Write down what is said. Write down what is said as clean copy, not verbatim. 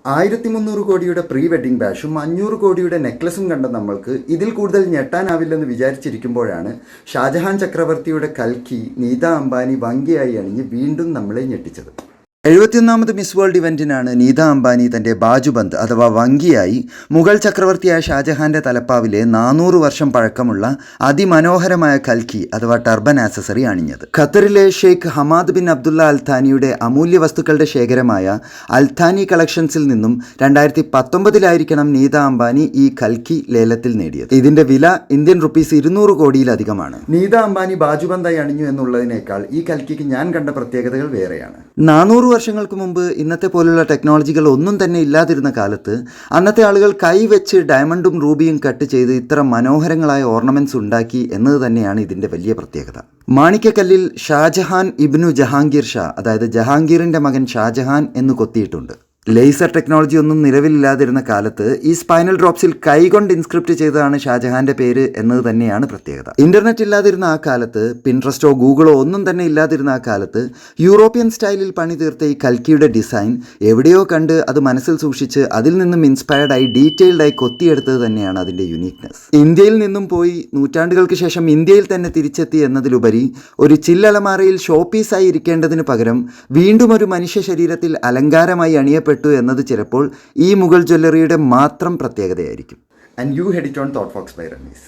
1300 കോടിയുടെ pre wedding ബാഷും 500 കോടിയുടെ നെക്ലസും കണ്ട നമ്മൾക്ക് ഇതിൽ കൂടുതൽ ഞെട്ടാനാവില്ലെന്ന് വിചാരിച്ചിരിക്കുമ്പോഴാണ് ഷാജഹാൻ ചക്രവർത്തിയുടെ കൽക്കി നീത അംബാനി ഭംഗിയായി അണിഞ്ഞ് വീണ്ടും നമ്മളെ ഞെട്ടിച്ചത്. 71ാമത് മിസ് വേൾഡ് ഇവന്റിനാണ് നീത അംബാനി തന്റെ ബാജുബന്ദ് അഥവാ വങ്കിയായി മുഗൾ ചക്രവർത്തിയായ ഷാജഹാന്റെ തലപ്പാവിലെ 400 വർഷം പഴക്കമുള്ള അതിമനോഹരമായ കൽക്കി അഥവാ ടർബൻ ആക്സസറി അണിഞ്ഞത്. ഖത്തറിലെ ഷെയ്ഖ് ഹമാദ് ബിൻ അബ്ദുള്ള അൽഥാനിയുടെ അമൂല്യ വസ്തുക്കളുടെ ശേഖരമായ അൽഥാനി കളക്ഷൻസിൽ നിന്നും 2019 നീത അംബാനി ഈ കൽക്കി ലേലത്തിൽ നേടിയത്. ഇതിന്റെ വില ഇന്ത്യൻ റുപ്പീസ് 200 കോടിയിലധികമാണ്. നീത അംബാനി ബാജുബന്ധായി അണിഞ്ഞു എന്നുള്ളതിനേക്കാൾ ഈ കൽക്കിക്ക് ഞാൻ കണ്ട പ്രത്യേകതകൾ വേറെയാണ്. 400 വർഷങ്ങൾക്ക് മുമ്പ് ഇന്നത്തെ പോലുള്ള ടെക്നോളജികൾ ഒന്നും തന്നെ ഇല്ലാതിരുന്ന കാലത്ത് അന്നത്തെ ആളുകൾ കൈവച്ച് ഡയമണ്ടും റൂബിയും കട്ട് ചെയ്ത് ഇത്ര മനോഹരങ്ങളായ ഓർണമെന്റ്സ് ഉണ്ടാക്കി എന്നത് തന്നെയാണ് ഇതിന്റെ വലിയ പ്രത്യേകത. മാണിക്കക്കല്ലിൽ ഷാജഹാൻ ഇബ്നു ജഹാംഗീർ ഷാ, അതായത് ജഹാംഗീറിന്റെ മകൻ ഷാജഹാൻ എന്ന് കൊത്തിയിട്ടുണ്ട്. ലേസർ ടെക്നോളജി ഒന്നും നിലവിലില്ലാതിരുന്ന കാലത്ത് ഈ സ്പൈനൽ ഡ്രോപ്സിൽ കൈകൊണ്ട് ഇൻസ്ക്രിപ്റ്റ് ചെയ്തതാണ് ഷാജഹാന്റെ പേര് എന്നത് തന്നെയാണ് പ്രത്യേകത. ഇന്റർനെറ്റ് ഇല്ലാതിരുന്ന ആ കാലത്ത്, പിൻട്രസ്റ്റോ ഗൂഗിളോ ഒന്നും തന്നെ ഇല്ലാതിരുന്ന ആ കാലത്ത് യൂറോപ്യൻ സ്റ്റൈലിൽ പണി തീർത്ത ഈ കൽക്കിയുടെ ഡിസൈൻ എവിടെയോ കണ്ട് അത് മനസ്സിൽ സൂക്ഷിച്ച് അതിൽ നിന്നും ഇൻസ്പയർഡായി ഡീറ്റെയിൽഡായി കൊത്തിയെടുത്തത് തന്നെയാണ് അതിന്റെ യുണീക്നെസ്. ഇന്ത്യയിൽ നിന്നും പോയി നൂറ്റാണ്ടുകൾക്ക് ശേഷം ഇന്ത്യയിൽ തന്നെ തിരിച്ചെത്തി എന്നതിലുപരി ഒരു ചില്ലലമാറയിൽ ഷോപ്പീസായി ഇരിക്കേണ്ടതിന് പകരം വീണ്ടും ഒരു മനുഷ്യ ശരീരത്തിൽ അലങ്കാരമായി അണിയപ്പെട്ടു എന്നത് ചിലപ്പോൾ ഈ മുഗൾ ജ്വല്ലറിയുടെ മാത്രം പ്രത്യേകതയായിരിക്കും. And you had it on ThoughtFox by Ramesh.